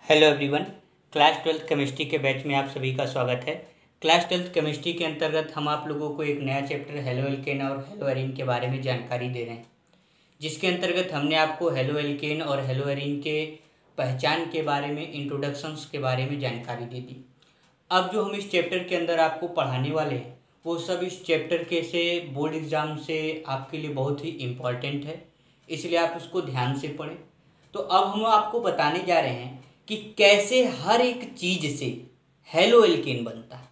Hello everyone. Class 12th chemistry के batch में आप सभी का स्वागत है। क्लास 12th केमिस्ट्री के अंतर्गत हम आप लोगों को एक नया चैप्टर हेलो एल्केन और हेलो एरीन के बारे में जानकारी दे रहे हैं, जिसके अंतर्गत हमने आपको हेलो एल्केन और हेलो एरीन के पहचान के बारे में, इंट्रोडक्शंस के बारे में जानकारी दे दी। अब जो हम इस चैप्टर के अंदर आपको पढ़ाने वाले हैं वो सब इस चैप्टर के से बोर्ड एग्ज़ाम से आपके लिए बहुत ही इम्पॉर्टेंट है, इसलिए आप उसको ध्यान से पढ़ें। तो अब हम आपको बताने जा रहे हैं कि कैसे हर एक चीज़ से हेलो एल्केन बनता है।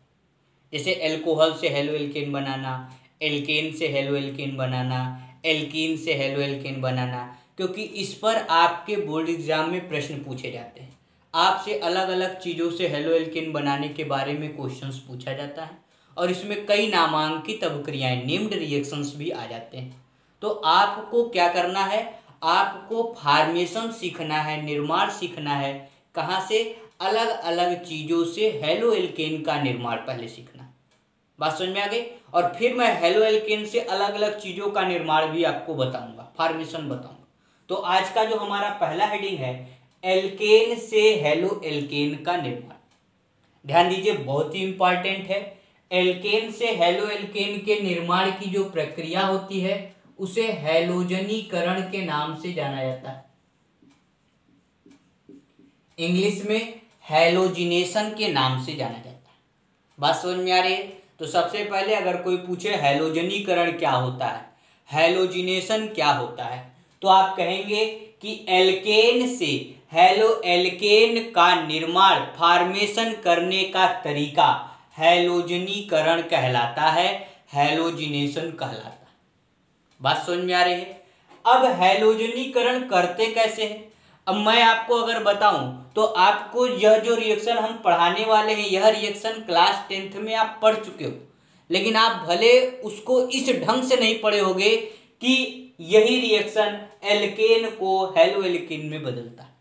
जैसे अल्कोहल से हेलो एल्केन बनाना, एल्केन से हेलो एल्केन बनाना, एल्कीन से हेलो एल्केन बनाना, क्योंकि इस पर आपके बोर्ड एग्जाम में प्रश्न पूछे जाते हैं। आपसे अलग अलग चीज़ों से हेलो एल्केन बनाने के बारे में क्वेश्चंस पूछा जाता है और इसमें कई नामांकित अभिक्रियाएं, नेम्ड रिएक्शंस भी आ जाते हैं। तो आपको क्या करना है, आपको फॉर्मेशन सीखना है, निर्माण सीखना है। कहाँ से? अलग अलग चीज़ों से हेलो एल्केन का निर्माण पहले सीखना। बात समझ में आ गई? और फिर मैं हेलो एल्केन से अलग अलग चीज़ों का निर्माण भी आपको बताऊंगा, फॉर्मेशन बताऊंगा। तो आज का जो हमारा पहला हेडिंग है, एल्केन से हेलो एल्केन का निर्माण। ध्यान दीजिए, बहुत ही इंपॉर्टेंट है। एल्केन से हेलो एल्केन के निर्माण की जो प्रक्रिया होती है उसे हैलोजनीकरण के नाम से जाना जाता है। इंग्लिश में हैलोजिनेशन के नाम से जाना जाता है। बात समझ में आ रही है? तो सबसे पहले अगर कोई पूछे हैलोजनीकरण क्या होता है, हैलोजिनेशन क्या होता है, तो आप कहेंगे कि एल्केन से हेलो एल्केन का निर्माण, फॉर्मेशन करने का तरीका हैलोजनीकरण कहलाता है, हैलोजिनेशन कहलाता है। बात समझ में आ रही है? अब हैलोजनीकरण करते कैसे हैं? अब मैं आपको अगर बताऊं तो आपको यह जो रिएक्शन हम पढ़ाने वाले हैं, यह रिएक्शन क्लास 10th में आप पढ़ चुके हो, लेकिन आप भले उसको इस ढंग से नहीं पढ़े होगे कि यही रिएक्शन एल्केन को हेलो एल्केन में बदलता है।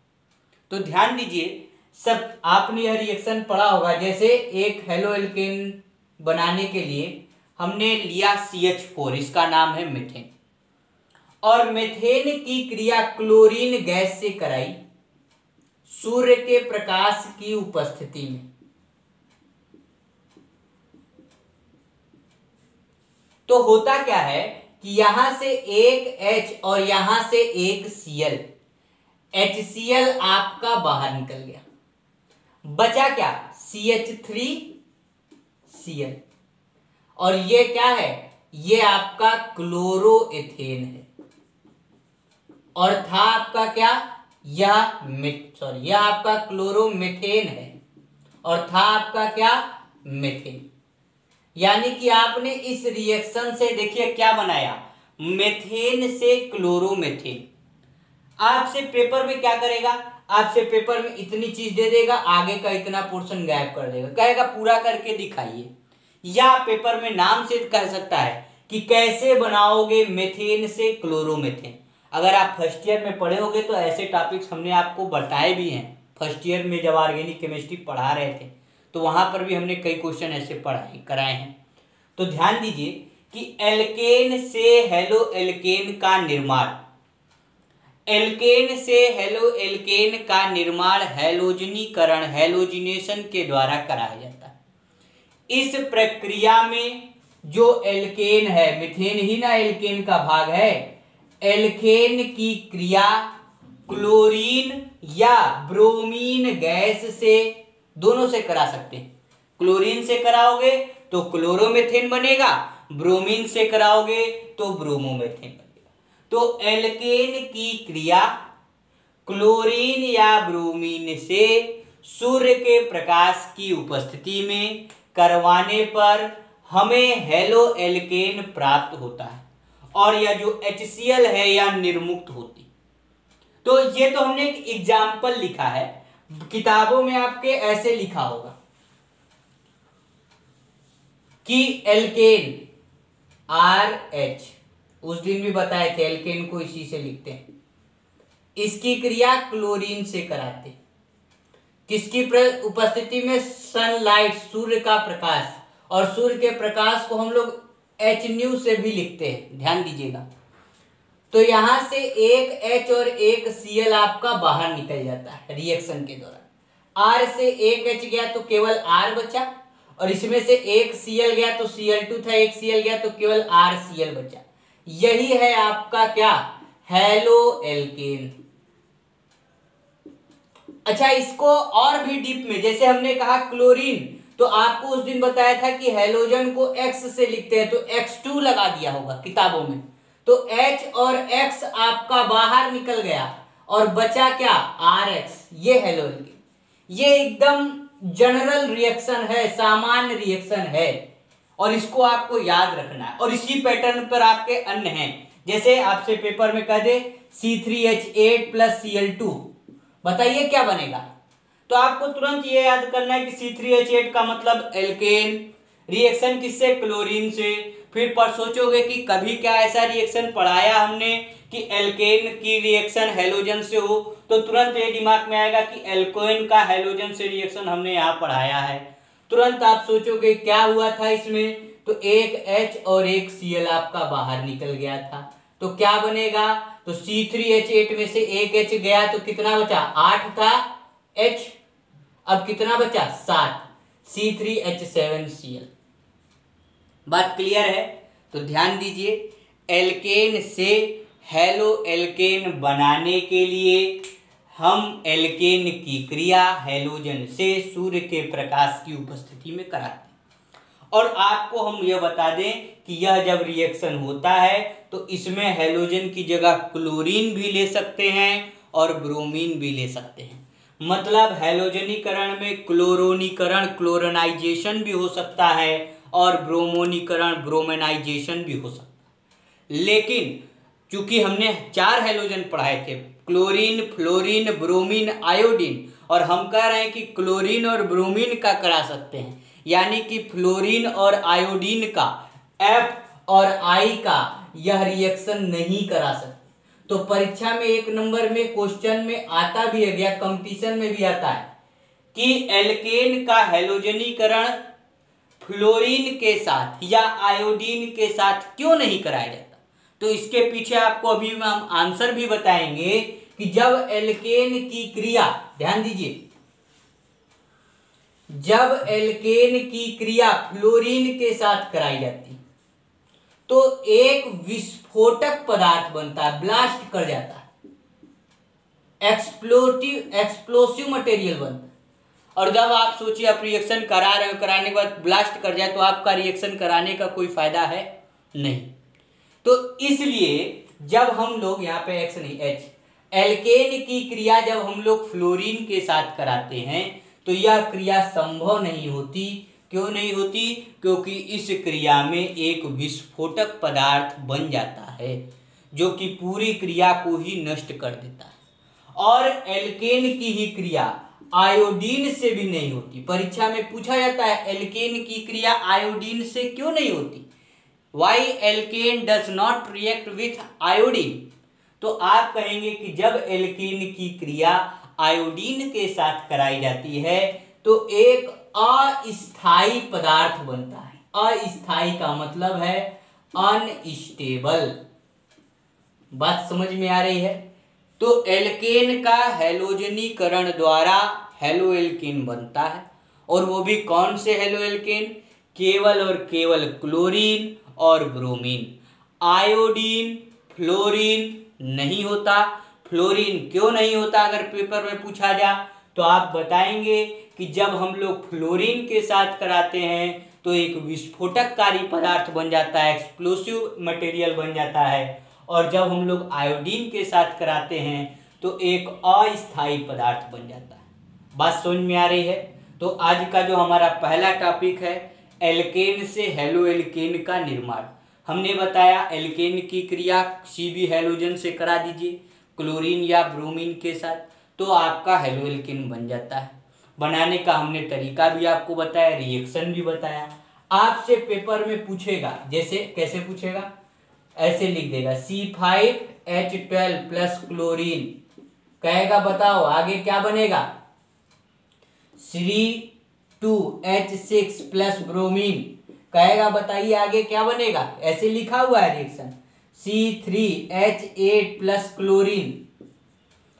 तो ध्यान दीजिए, सब आपने यह रिएक्शन पढ़ा होगा। जैसे एक हेलो एल्केन बनाने के लिए हमने लिया CH4, इसका नाम है मीथेन, और मीथेन की क्रिया क्लोरीन गैस से कराई सूर्य के प्रकाश की उपस्थिति में। तो होता क्या है कि यहां से एक H और यहां से एक Cl, HCl आपका बाहर निकल गया, बचा क्या? CH3Cl। और ये क्या है? ये आपका क्लोरोएथेन है। और था आपका क्या? यह आपका क्लोरोमीथेन है और था आपका क्या? मीथेन। यानी कि आपने इस रिएक्शन से देखिए क्या बनाया, मीथेन से क्लोरोमीथेन। आपसे पेपर में क्या करेगा, आपसे पेपर में इतनी चीज दे देगा, आगे का इतना पोर्शन गायब कर देगा, कहेगा पूरा करके दिखाइए। या पेपर में नाम से कह सकता है कि कैसे बनाओगे मीथेन से क्लोरोमीथेन। अगर आप फर्स्ट ईयर में पढ़े होगे तो ऐसे टॉपिक्स हमने आपको बताए भी हैं। फर्स्ट ईयर में जब ऑर्गेनिक केमिस्ट्री पढ़ा रहे थे तो वहां पर भी हमने कई क्वेश्चन ऐसे पढ़ाए कराए हैं। तो ध्यान दीजिए कि एल्केन से हेलो एल्केन का निर्माण, एल्केन से हेलो एल्केन का निर्माण हैलोजनीकरण, हैलोजिनेशन के द्वारा कराया जाता है। इस प्रक्रिया में जो एल्केन है, मीथेन ही ना एल्केन का भाग है, एल्केन की क्रिया क्लोरीन या ब्रोमीन गैस से, दोनों से करा सकते हैं। क्लोरीन से कराओगे तो क्लोरोमीथेन बनेगा, ब्रोमीन से कराओगे तो ब्रोमोमीथेन बनेगा। तो एल्केन की क्रिया क्लोरीन या ब्रोमीन से सूर्य के प्रकाश की उपस्थिति में करवाने पर हमें हेलो एल्केन प्राप्त होता है और यह जो HCl है यह निर्मुक्त होती। तो ये तो हमने एक एग्जाम्पल लिखा है, किताबों में आपके ऐसे लिखा होगा कि एल्केन RH, उस दिन भी बताए थे एल्केन को इसी से लिखते हैं, इसकी क्रिया क्लोरीन से कराते। किसकी उपस्थिति में? सनलाइट, सूर्य का प्रकाश, और सूर्य के प्रकाश को हम लोग HNu से भी लिखते हैं, ध्यान दीजिएगा। तो यहां से एक H और एक Cl आपका बाहर निकल जाता है रिएक्शन के दौरान। R से एक H गया तो केवल R बचा, और इसमें से एक Cl गया तो Cl2 था, एक Cl गया तो केवल RCl बचा। यही है आपका क्या, हेलो एल्केन। अच्छा, इसको और भी डीप में, जैसे हमने कहा क्लोरीन, तो आपको उस दिन बताया था कि हेलोजन को X से लिखते हैं, तो X2 लगा दिया होगा किताबों में, तो H और X आपका बाहर निकल गया और बचा क्या, RX। ये हेलो एल्केन, ये एकदम जनरल रिएक्शन है, सामान्य रिएक्शन है, और इसको आपको याद रखना है। और इसी पैटर्न पर आपके अन्य हैं, जैसे आपसे पेपर में कह दे C3H8 प्लस Cl2, बताइए क्या बनेगा, तो आपको तुरंत ये याद करना है कि C3H8 का मतलब एल्केन, रिएक्शन किससे, क्लोरीन से। फिर पर सोचोगे कि कभी क्या ऐसा रिएक्शन पढ़ाया हमने कि एल्केन की रिएक्शन हेलोजन से हो, तो तुरंत ये दिमाग में आएगा कि एल्केन का हेलोजन से रिएक्शन हमने यहाँ पढ़ाया है। तुरंत आप सोचोगे क्या हुआ था इसमें, तो एक H और एक Cl आपका बाहर निकल गया था, तो क्या बनेगा, तो C3H8 में से एक H गया तो कितना बचा, 8 था H, अब कितना बचा, 7, C3H7Cl। बात क्लियर है, तो ध्यान दीजिए, एल्केन से हेलो एल्केन बनाने के लिए हम एल्केन की क्रिया हेलोजन से सूर्य के प्रकाश की उपस्थिति में कराते हैं। और आपको हम यह बता दें कि यह जब रिएक्शन होता है तो इसमें हेलोजन की जगह क्लोरीन भी ले सकते हैं और ब्रोमीन भी ले सकते हैं। मतलब हेलोजनीकरण में क्लोरोनीकरण, क्लोरोनाइजेशन भी हो सकता है, और ब्रोमोनीकरण, ब्रोमेनाइजेशन भी हो सकता है। लेकिन चूंकि हमने 4 हेलोजन पढ़ाए थे, क्लोरीन, फ्लोरीन, ब्रोमीन, आयोडीन, और हम कह रहे हैं कि क्लोरीन और ब्रोमीन का करा सकते हैं, यानी कि फ्लोरीन और आयोडीन का, F और I का यह रिएक्शन नहीं करा सकते। तो परीक्षा में 1 नंबर में क्वेश्चन में आता भी है, या कंपटीशन में भी आता है कि एल्केन का हेलोजनीकरण फ्लोरीन के साथ या आयोडीन के साथ क्यों नहीं कराया जाता। तो इसके पीछे आपको अभी हम आंसर भी बताएंगे कि जब एल्केन की क्रिया, ध्यान दीजिए, जब एल्केन की क्रिया फ्लोरीन के साथ कराई जाती तो एक विस्फोटक पदार्थ बनता है, ब्लास्ट कर जाता है, एक्सप्लोसिव मटेरियल बनता है। और जब आप सोचिए आप रिएक्शन करा रहे हो, कराने के बाद ब्लास्ट कर जाए तो आपका रिएक्शन कराने का कोई फायदा है नहीं। तो इसलिए जब हम लोग यहाँ पे X नहीं H, एल्केन की क्रिया जब हम लोग फ्लोरीन के साथ कराते हैं तो यह क्रिया संभव नहीं होती। क्यों नहीं होती? क्योंकि इस क्रिया में एक विस्फोटक पदार्थ बन जाता है जो कि पूरी क्रिया को ही नष्ट कर देता है। और एल्केन की ही क्रिया आयोडीन से भी नहीं होती। परीक्षा में पूछा जाता है एल्केन की क्रिया आयोडीन से क्यों नहीं होती, Why alkane does not react with iodine. तो आप कहेंगे कि जब एल्केन की क्रिया आयोडीन के साथ कराई जाती है तो एक अस्थाई पदार्थ बनता है। अस्थाई का मतलब है अनस्टेबल। बात समझ में आ रही है? तो एल्केन का हेलोजनीकरण द्वारा हेलो एल्केन बनता है, और वो भी कौन से हेलो एल्केन? केवल और केवल क्लोरीन और ब्रोमीन। आयोडीन, फ्लोरीन नहीं होता। फ्लोरीन क्यों नहीं होता अगर पेपर में पूछा जा तो आप बताएंगे कि जब हम लोग फ्लोरीन के साथ कराते हैं तो एक विस्फोटककारी पदार्थ बन जाता है, एक्सप्लोसिव मटेरियल बन जाता है, और जब हम लोग आयोडीन के साथ कराते हैं तो एक अस्थाई पदार्थ बन जाता है। बात समझ में आ रही है? तो आज का जो हमारा पहला टॉपिक है एल्केन से हेलो एल्केन का निर्माण। हमने बताया एल्केन की क्रिया Cb हेलोजन से करा दीजिए क्लोरीन या ब्रोमीन के साथ तो आपका हेलो एल्केन बन जाता है। बनाने का हमने तरीका भी आपको बताया, रिएक्शन भी बताया। आपसे पेपर में पूछेगा, जैसे कैसे पूछेगा, ऐसे लिख देगा C5H12 प्लस क्लोरीन, कहेगा बताओ आगे क्या बनेगा, C2H6 प्लस ब्रोमीन, कहेगा बताइए आगे क्या बनेगा, ऐसे लिखा हुआ है रिएक्शन, C3H8 प्लस क्लोरीन,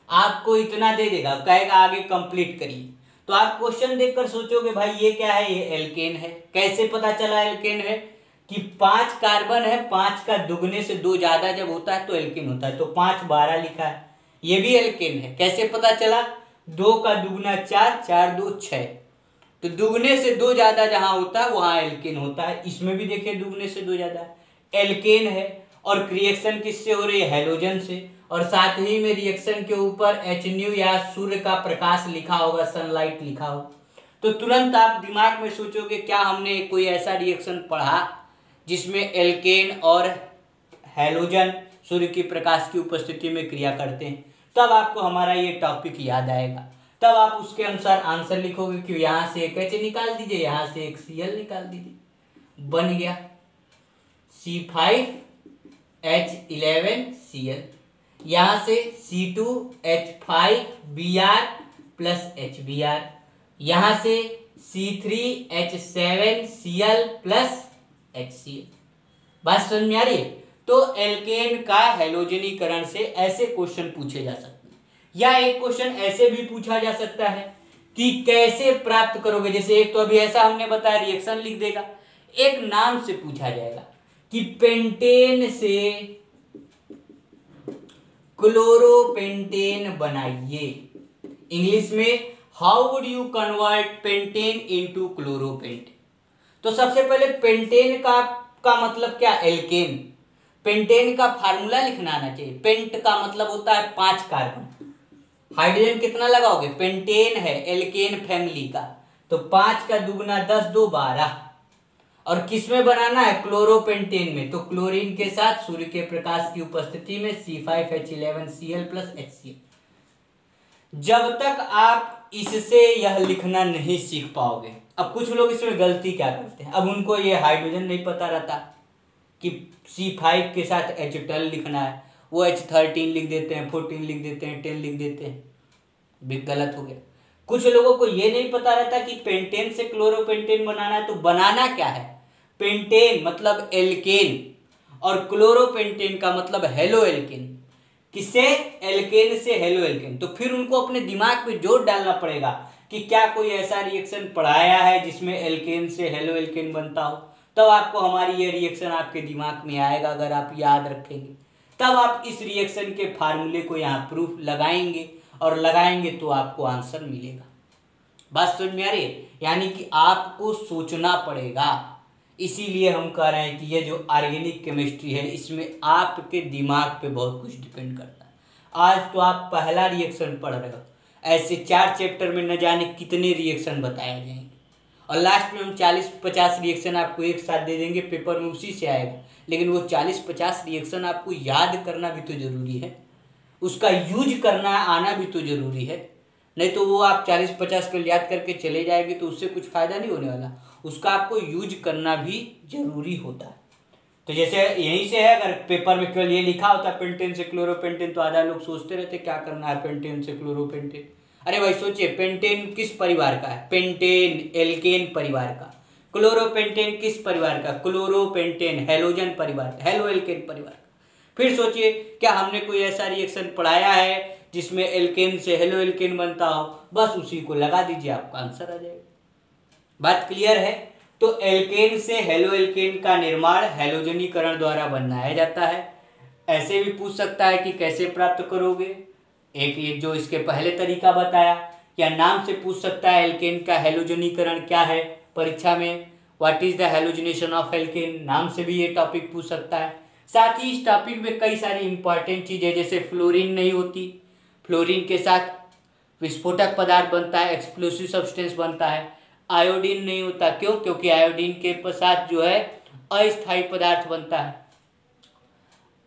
आपको इतना दे देगा, कहेगा आगे कंप्लीट करिए। तो आप क्वेश्चन देखकर सोचोगे भाई ये क्या है, ये एल्केन है। कैसे पता चला एल्केन है? कि 5 कार्बन है, 5 का दुगने से 2 ज्यादा जब होता है तो एल्केन होता है। तो 5 12 लिखा है, ये भी एल्केन है। कैसे पता चला? 2 का दुगना 4, 4 2 6, तो दुगने से 2 ज्यादा जहां होता है वहां एल्केन होता है। इसमें भी देखिए दुगने से 2 ज्यादा एल्केन है। और रिएक्शन किससे हो रही है? हैलोजन से। और साथ ही में रिएक्शन के ऊपर HNU या सूर्य का प्रकाश लिखा होगा, सनलाइट लिखा हो, तो तुरंत आप दिमाग में सोचोगे क्या हमने कोई ऐसा रिएक्शन पढ़ा जिसमें एल्केन और हैलोजन सूर्य की प्रकाश की उपस्थिति में क्रिया करते हैं। तब आपको हमारा ये टॉपिक याद आएगा। तब आप उसके अनुसार आंसर लिखोगे कि यहाँ से एक H निकाल दीजिए, यहाँ से एक Cl निकाल दीजिए, बन गया C5H11Cl, यहाँ से C2H5Br प्लस HBr, यहाँ से C3H7Cl प्लस HCl। बात समझ में आ रही है? तो एल्केन का हैलोजनीकरण से ऐसे क्वेश्चन पूछे जा सकते हैं। या एक क्वेश्चन ऐसे भी पूछा जा सकता है कि कैसे प्राप्त करोगे। जैसे एक तो अभी ऐसा हमने बताया, रिएक्शन लिख देगा। एक नाम से पूछा जाएगा कि पेंटेन से क्लोरोपेंटेन बनाइए। इंग्लिश में how would you convert pentane into chloropentane. तो सबसे पहले पेंटेन का मतलब क्या? एल्केन। पेंटेन का फार्मूला लिखना आना चाहिए। पेंट का मतलब होता है 5 कार्बन। हाइड्रोजन कितना लगाओगे? पेंटेन है एल्केन फैमिली का, तो 5 का दुगना 10 2 12। और किसमें बनाना है? क्लोरोपेंटेन में। तो क्लोरीन के साथ सूर्य के प्रकाश की उपस्थिति में C5H11Cl प्लस HCl। जब तक आप इससे यह लिखना नहीं सीख पाओगे। अब कुछ लोग इसमें गलती क्या करते हैं, अब उनको ये हाइड्रोजन नहीं पता रहता कि C5 के साथ H12 लिखना है, वो H13 लिख देते हैं, 14 लिख देते हैं, 10 लिख देते हैं, भी गलत हो गया। कुछ लोगों को ये नहीं पता रहता कि पेंटेन से क्लोरोपेंटेन बनाना है। तो बनाना क्या है? पेंटेन मतलब एल्केन और क्लोरोपेंटेन का मतलब हेलो एल्केन। किससे? एल्केन से हेलो एल्केन। तो फिर उनको अपने दिमाग पे जोर डालना पड़ेगा कि क्या कोई ऐसा रिएक्शन पढ़ाया है जिसमें एल्केन से हेलो एल्केन बनता हो। तब आपको हमारी ये रिएक्शन आपके दिमाग में आएगा। अगर आप याद रखेंगे तब आप इस रिएक्शन के फार्मूले को यहाँ प्रूफ लगाएंगे, और लगाएंगे तो आपको आंसर मिलेगा। बात समझ में आ रही है? यानी कि आपको सोचना पड़ेगा। इसीलिए हम कह रहे हैं कि ये जो ऑर्गेनिक केमिस्ट्री है इसमें आपके दिमाग पे बहुत कुछ डिपेंड करता है। आज तो आप पहला रिएक्शन पढ़ रहे हो, ऐसे 4 चैप्टर में न जाने कितने रिएक्शन बताए जाएंगे, और लास्ट में हम 40-50 रिएक्शन आपको एक साथ दे देंगे, पेपर में उसी से आएगा। लेकिन वो 40-50 रिएक्शन आपको याद करना भी तो जरूरी है, उसका यूज करना आना भी तो जरूरी है। नहीं तो वो आप 40-50 को याद करके चले जाएंगे तो उससे कुछ फायदा नहीं होने वाला, उसका आपको यूज करना भी जरूरी होता है। तो जैसे यहीं से है, अगर पेपर में केवल ये लिखा होता पेंटेन से क्लोरोपेंटेन तो आधा लोग सोचते रहते क्या करना है पेंटेन से क्लोरोपेंटेन। अरे भाई सोचिए, पेंटेन किस परिवार का है? पेंटेन एल्केन परिवार का। क्लोरोपेंटेन किस परिवार का? क्लोरोपेंटेन हैलोजन परिवार का, हेलो एल्केन परिवार का। फिर सोचिए क्या हमने कोई ऐसा रिएक्शन पढ़ाया है जिसमें एल्केन से हेलो एल्केन बनता हो? बस उसी को लगा दीजिए, आपका आंसर आ जाएगा। बात क्लियर है? तो एल्केन से हेलो एल्केन का निर्माण हैलोजनीकरण द्वारा बनाया जाता है। ऐसे भी पूछ सकता है कि कैसे प्राप्त करोगे। एक ये जो इसके पहले तरीका बताया, या नाम से पूछ सकता है एल्केन का हैलोजनीकरण क्या है परीक्षा में, what is the halogenation of alkene, नाम से भी ये टॉपिक पूछ सकता है। साथ ही इस टॉपिक में कई सारी इंपॉर्टेंट चीजें, जैसे फ्लोरीन नहीं होती, फ्लोरीन के साथ विस्फोटक पदार्थ बनता है, एक्सप्लोसिव सब्सटेंस बनता है। आयोडीन नहीं होता, क्यों? क्योंकि आयोडीन के साथ जो है अस्थायी पदार्थ बनता है।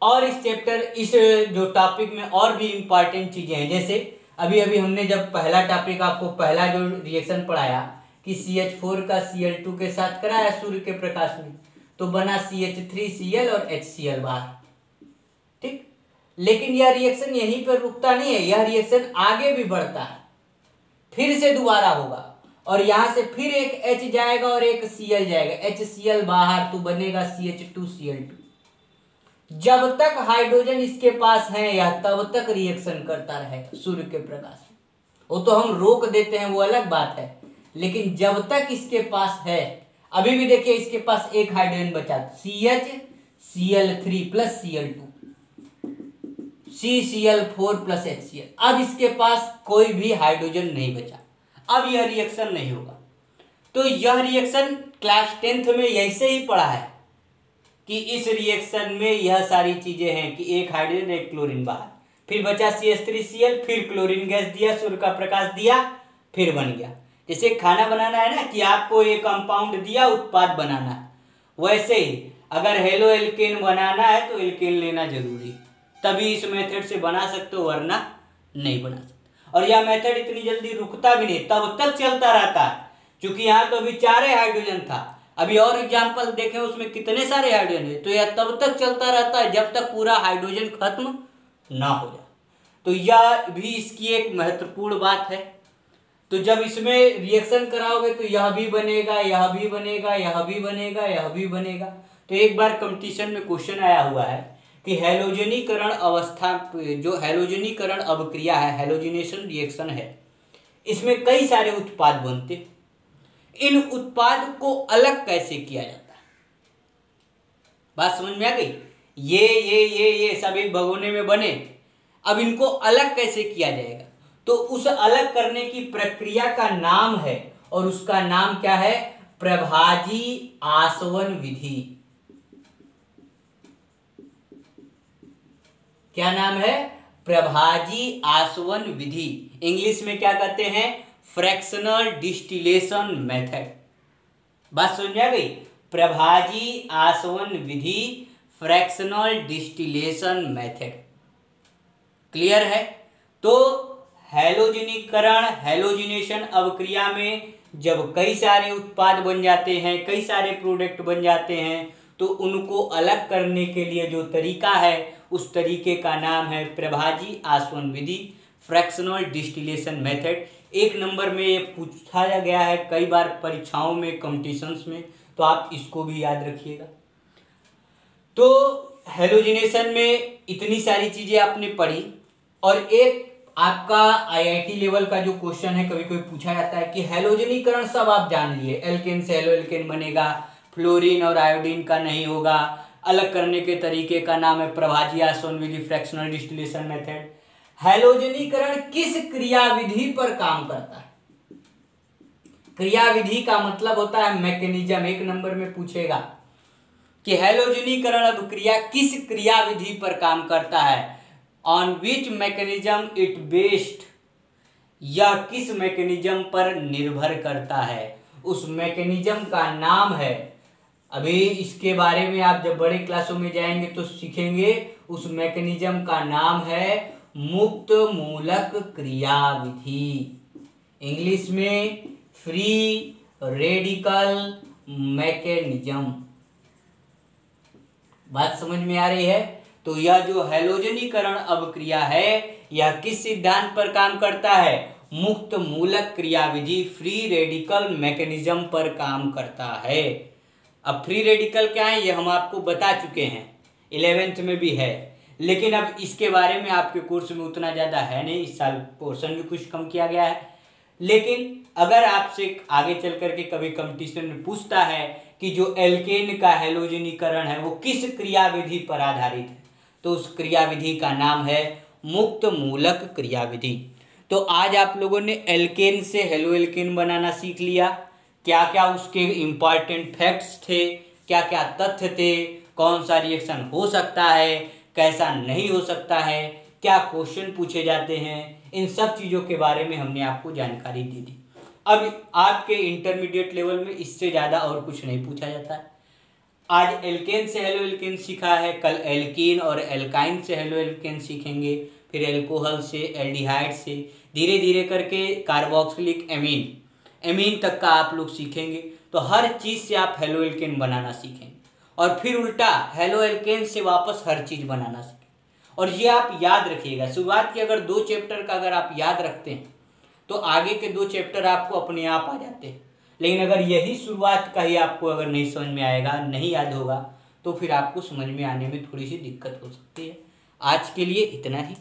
और इस चैप्टर, इस जो टॉपिक में और भी इंपॉर्टेंट चीजें हैं, जैसे अभी अभी हमने जब पहला टॉपिक आपको पहला जो रिएक्शन पढ़ाया कि CH4 का Cl2 के साथ कराया सूर्य के प्रकाश में, तो बना CH3Cl और HCl बाहर, ठीक। लेकिन यह रिएक्शन यहीं पर रुकता नहीं है, यह रिएक्शन आगे भी बढ़ता है, फिर से दोबारा होगा, और यहां से फिर एक H जाएगा और एक Cl जाएगा, HCl बाहर, तो बनेगा CH2Cl2। जब तक हाइड्रोजन इसके पास है यह तब तक रिएक्शन करता रहेगा सूर्य के प्रकाश में, वो तो हम रोक देते हैं, वो अलग बात है, लेकिन जब तक इसके पास है, अभी भी देखिए इसके पास एक हाइड्रोजन बचा, CH plus Cl2, CCl4 plus HCl। अब इसके पास कोई भी हाइड्रोजन नहीं बचा, अब यह रिएक्शन नहीं होगा। तो यह रिएक्शन क्लास 10th में ऐसे ही पढ़ा है कि इस रिएक्शन में यह सारी चीजें हैं कि एक हाइड्रोजन एक क्लोरीन बाहर, फिर बचा CH3Cl, फिर क्लोरीन गैस दिया, सूर्य का प्रकाश दिया, फिर बन गया। जैसे खाना बनाना है ना कि आपको एक कंपाउंड दिया, उत्पाद बनाना है, वैसे ही अगर हेलो एल्केन बनाना है तो एल्केन लेना जरूरी, तभी इस मेथड से बना सकते हो, वरना नहीं बना सकते। और यह मेथड इतनी जल्दी रुकता भी नहीं, तब तक चलता रहता है, क्योंकि यहाँ तो अभी 4 हाइड्रोजन था, अभी और एग्जाम्पल देखें उसमें कितने सारे हाइड्रोजन है, तो यह तब तक चलता रहता है जब तक पूरा हाइड्रोजन खत्म ना हो जाए। तो यह भी इसकी एक महत्वपूर्ण बात है। तो जब इसमें रिएक्शन कराओगे तो यह भी बनेगा, यह भी बनेगा, यह भी बनेगा, यह भी बनेगा। तो एक बार कंपटीशन में क्वेश्चन आया हुआ है कि हैलोजनीकरण अवस्था, जो हैलोजनीकरण अभिक्रिया है, हैलोजिनेशन रिएक्शन है, इसमें कई सारे उत्पाद बनते, इन उत्पाद को अलग कैसे किया जाता है? बात समझ में आ गई? ये सब एक भगोने में बने, अब इनको अलग कैसे किया जाएगा? तो उस अलग करने की प्रक्रिया का नाम है, और उसका नाम क्या है? प्रभाजी आसवन विधि। क्या नाम है? प्रभाजी आसवन विधि। इंग्लिश में क्या कहते हैं? Fractional distillation method. बात समझ में आ गई? प्रभाजी आसवन विधि, फ्रैक्शनल डिस्टिलेशन मेथड। क्लियर है? तो हैलोजनीकरण, हैलोजिनेशन अभिक्रिया में जब कई सारे उत्पाद बन जाते हैं, कई सारे प्रोडक्ट बन जाते हैं, तो उनको अलग करने के लिए जो तरीका है, उस तरीके का नाम है प्रभाजी आसवन विधि, फ्रैक्शनल डिस्टिलेशन मेथड। 1 नंबर में ये पूछा गया है कई बार परीक्षाओं में, कॉम्पिटिशन्स में, तो आप इसको भी याद रखिएगा। तो हैलोजिनेशन में इतनी सारी चीजें आपने पढ़ी, और एक आपका IIT लेवल का जो क्वेश्चन है, कभी कभी पूछा जाता है कि हैलोजनीकरण सब आप जान लिए, एल्केन से हेलो एल्केन बनेगा, फ्लोरीन और आयोडीन का नहीं होगा, अलग करने के तरीके का नाम है प्रभाजी आसवन विधि, फ्रैक्शनल डिस्टिलेशन मेथड। हैलोजनीकरण किस क्रियाविधि पर काम करता है? क्रियाविधि का मतलब होता है मैकेनिज्म। 1 नंबर में पूछेगा कि हैलोजनीकरण अभिक्रिया किस क्रियाविधि पर काम करता है, on which mechanism it based, यह किस मैकेनिज्म पर निर्भर करता है, उस मैकेनिज्म का नाम है। अभी इसके बारे में आप जब बड़े क्लासों में जाएंगे तो सीखेंगे, उस मैकेनिज्म का नाम है मुक्त मूलक क्रियाविधि, इंग्लिश में फ्री रेडिकल मैकेनिज्म। बात समझ में आ रही है? तो यह जो हैलोजनीकरण अभिक्रिया है, यह किस सिद्धांत पर काम करता है? मुक्त मूलक क्रियाविधि, फ्री रेडिकल मैकेनिज्म पर काम करता है। अब फ्री रेडिकल क्या है ये हम आपको बता चुके हैं, 11th में भी है, लेकिन अब इसके बारे में आपके कोर्स में उतना ज़्यादा है नहीं, इस साल पोर्शन भी कुछ कम किया गया है। लेकिन अगर आपसे आगे चल करके कभी कंपटीशन में पूछता है कि जो एल्केन का हैलोजनीकरण है वो किस क्रियाविधि पर आधारित है, तो उस क्रियाविधि का नाम है मुक्त मूलक क्रियाविधि। तो आज आप लोगों ने एल्केन से हेलो एल्केन बनाना सीख लिया, क्या क्या उसके इम्पॉर्टेंट फैक्ट्स थे, क्या क्या तथ्य थे, कौन सा रिएक्शन हो सकता है, कैसा नहीं हो सकता है, क्या क्वेश्चन पूछे जाते हैं, इन सब चीज़ों के बारे में हमने आपको जानकारी दे दी। अब आपके इंटरमीडिएट लेवल में इससे ज़्यादा और कुछ नहीं पूछा जाता है। आज एल्केन से हेलो एल्केन सीखा है, कल एल्कीन और एल्काइन से हेलो एल्केन सीखेंगे, फिर एल्कोहल से, एल्डिहाइड से, धीरे धीरे करके कार्बोक्सिलिक एमीन तक का आप लोग सीखेंगे। तो हर चीज़ से आप हेलो एल्केन बनाना सीखेंगे, और फिर उल्टा हेलो एल्केन से वापस हर चीज़ बनाना सीखें। और ये आप याद रखिएगा, शुरुआत के अगर 2 चैप्टर का अगर आप याद रखते हैं तो आगे के 2 चैप्टर आपको अपने आप आ जाते हैं। लेकिन अगर यही शुरुआत का ही आपको अगर नहीं समझ में आएगा, नहीं याद होगा, तो फिर आपको समझ में आने में थोड़ी सी दिक्कत हो सकती है। आज के लिए इतना ही।